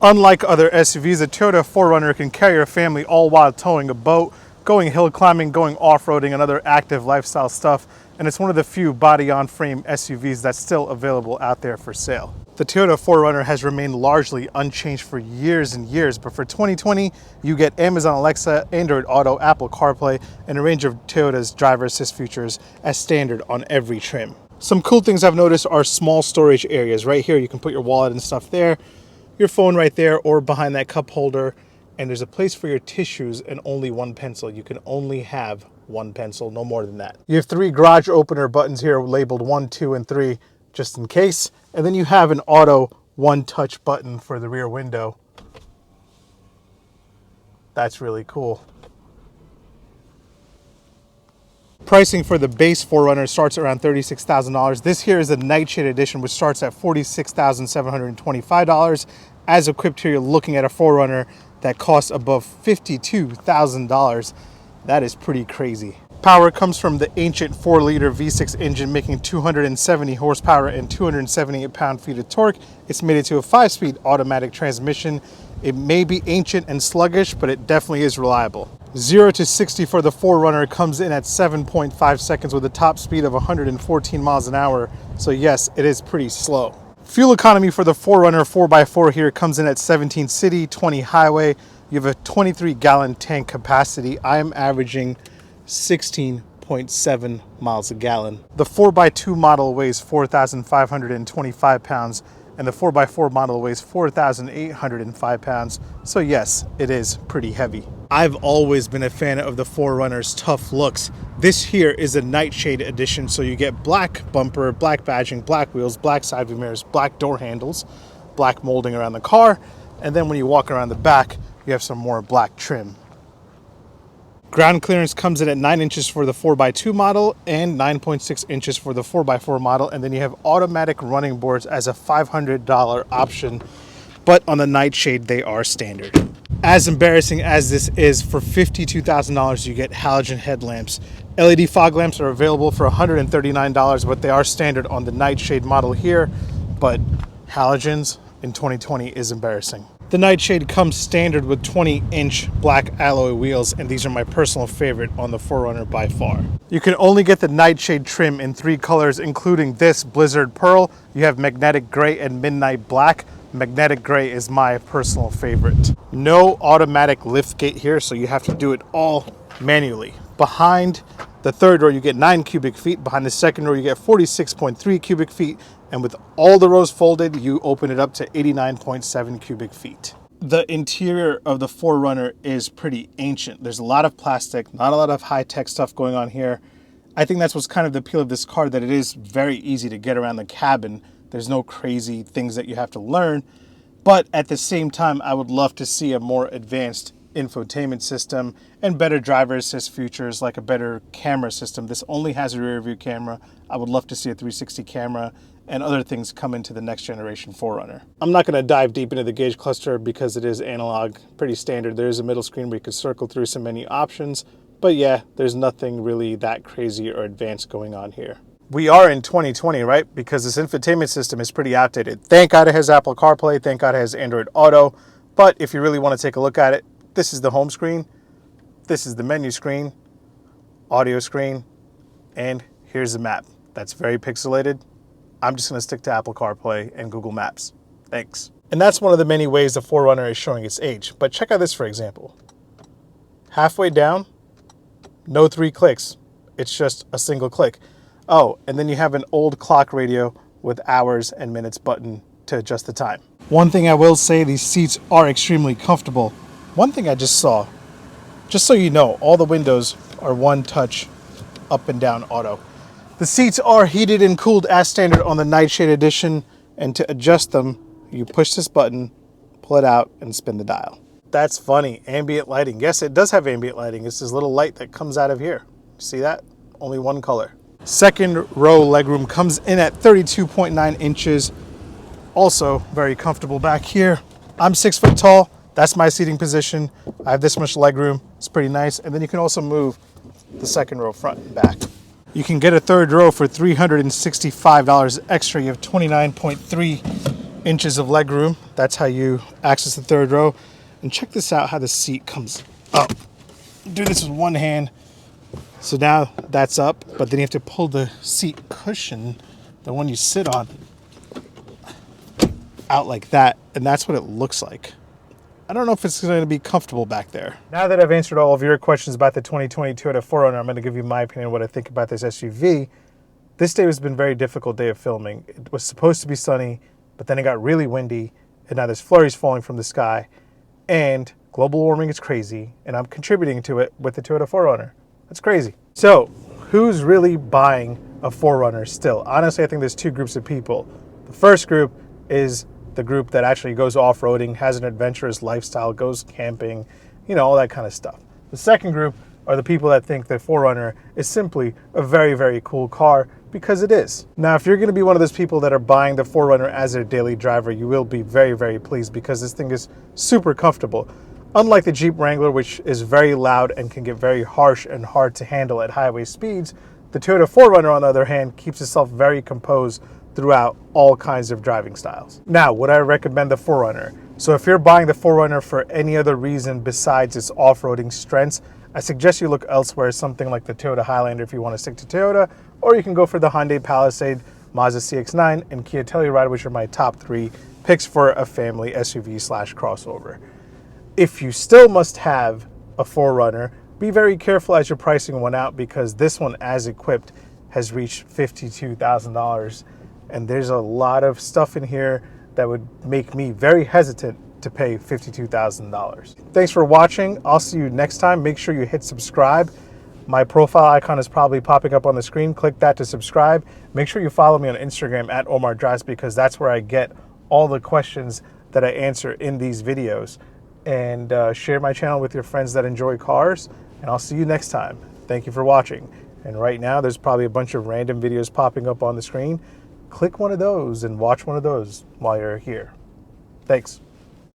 Unlike other SUVs, the Toyota 4Runner can carry your family all while towing a boat, going hill climbing, going off-roading, and other active lifestyle stuff. And it's one of the few body-on-frame SUVs that's still available out there for sale. The Toyota 4Runner has remained largely unchanged for years and years, but for 2020, you get Amazon Alexa, Android Auto, Apple CarPlay, and a range of Toyota's driver assist features as standard on every trim. Some cool things I've noticed are small storage areas. Right here, you can put your wallet and stuff there, your phone right there, or behind that cup holder, and there's a place for your tissues and only one pencil. You can only have one pencil, no more than that. You have 3 garage opener buttons here labeled 1, 2, and 3, just in case. And then you have an auto one-touch button for the rear window. That's really cool. Pricing for the base 4Runner starts around $36,000. This here is the Nightshade Edition, which starts at $46,725. As equipped here, you're looking at a 4Runner that costs above $52,000. That is pretty crazy. Power comes from the ancient 4-liter V6 engine, making 270 horsepower and 278 pound-feet of torque. It's made it to a 5-speed automatic transmission. It may be ancient and sluggish, but it definitely is reliable. 0 to 60 for the 4Runner comes in at 7.5 seconds with a top speed of 114 miles an hour. So yes, it is pretty slow. Fuel economy for the 4Runner 4x4 here comes in at 17 city, 20 highway. You have a 23-gallon tank capacity. I am averaging 16.7 miles a gallon. The 4x2 model weighs 4,525 pounds, and the 4x4 model weighs 4,805 pounds. So yes, it is pretty heavy. I've always been a fan of the 4Runner's tough looks. This here is a Nightshade Edition, so you get black bumper, black badging, black wheels, black side view mirrors, black door handles, black molding around the car, and then when you walk around the back, you have some more black trim. Ground clearance comes in at 9 inches for the 4x2 model and 9.6 inches for the 4x4 model. And then you have automatic running boards as a $500 option, but on the Nightshade, they are standard. As embarrassing as this is, for $52,000, you get halogen headlamps. LED fog lamps are available for $139, but they are standard on the Nightshade model here. But halogens in 2020 is embarrassing. The Nightshade comes standard with 20-inch black alloy wheels, and these are my personal favorite on the 4Runner by far. You can only get the Nightshade trim in 3 colors, including this Blizzard Pearl. You have Magnetic Gray and Midnight Black. Magnetic Gray is my personal favorite. No automatic liftgate here, so you have to do it all manually. Behind the third row, you get 9 cubic feet. Behind the second row, you get 46.3 cubic feet. And with all the rows folded, you open it up to 89.7 cubic feet. The interior of the 4Runner is pretty ancient. There's a lot of plastic, not a lot of high-tech stuff going on here. I think that's what's kind of the appeal of this car, that it is very easy to get around the cabin. There's no crazy things that you have to learn. But at the same time, I would love to see a more advanced infotainment system and better driver assist features, like a better camera system. This only has a rear view camera. I would love to see a 360 camera and other things come into the next generation 4Runner. I'm not going to dive deep into the gauge cluster because it is analog, pretty standard. There is a middle screen where you could circle through some menu options, but yeah, there's nothing really that crazy or advanced going on here. We are in 2020, right? Because this infotainment system is pretty outdated. Thank God it has Apple CarPlay, thank God it has Android Auto, but if you really want to take a look at it, this is the home screen, this is the menu screen, audio screen, and here's the map. That's very pixelated. I'm just going to stick to Apple CarPlay and Google Maps. Thanks. And that's one of the many ways the 4Runner is showing its age. But check out this, for example. Halfway down, no 3 clicks. It's just a single click. Oh, and then you have an old clock radio with hours and minutes button to adjust the time. One thing I will say, these seats are extremely comfortable. One thing I just saw, just so you know, all the windows are one-touch up and down auto. The seats are heated and cooled as standard on the Nightshade Edition, and to adjust them, you push this button, pull it out, and spin the dial. That's funny, ambient lighting. Yes, it does have ambient lighting. It's this little light that comes out of here. See that? Only one color. Second row legroom comes in at 32.9 inches. Also very comfortable back here. I'm 6 foot tall. That's my seating position. I have this much legroom. It's pretty nice. And then you can also move the second row front and back. You can get a third row for $365 extra. You have 29.3 inches of leg room. That's how you access the third row. And check this out, how the seat comes up. Do this with one hand. So now that's up, but then you have to pull the seat cushion, the one you sit on, out like that. And that's what it looks like. I don't know if it's going to be comfortable back there. Now that I've answered all of your questions about the 2020 Toyota 4Runner, I'm going to give you my opinion on what I think about this SUV. This day has been a very difficult day of filming. It was supposed to be sunny, but then it got really windy, and now there's flurries falling from the sky, and global warming is crazy, and I'm contributing to it with the Toyota 4Runner. That's crazy. So, who's really buying a 4Runner still? Honestly, I think there's two groups of people. The first group is the group that actually goes off-roading, has an adventurous lifestyle, goes camping, you know, all that kind of stuff. The second group are the people that think the 4Runner is simply a very, very cool car, because it is. Now, if you're going to be one of those people that are buying the 4Runner as their daily driver, you will be very, very pleased, because this thing is super comfortable. Unlike the Jeep Wrangler, which is very loud and can get very harsh and hard to handle at highway speeds, the Toyota 4Runner, on the other hand, keeps itself very composed throughout all kinds of driving styles. Now, would I recommend the 4Runner? So if you're buying the 4Runner for any other reason besides its off-roading strengths, I suggest you look elsewhere, something like the Toyota Highlander if you want to stick to Toyota, or you can go for the Hyundai Palisade, Mazda CX-9, and Kia Telluride, which are my top 3 picks for a family SUV/crossover. If you still must have a 4Runner, be very careful as you're pricing one out, because this one, as equipped, has reached $52,000. And there's a lot of stuff in here that would make me very hesitant to pay $52,000. Thanks for watching. I'll see you next time. Make sure you hit subscribe. My profile icon is probably popping up on the screen. Click that to subscribe. Make sure you follow me on Instagram at Omar Drives, because that's where I get all the questions that I answer in these videos. And share my channel with your friends that enjoy cars. And I'll see you next time. Thank you for watching. And right now, there's probably a bunch of random videos popping up on the screen. Click one of those and watch one of those while you're here. Thanks.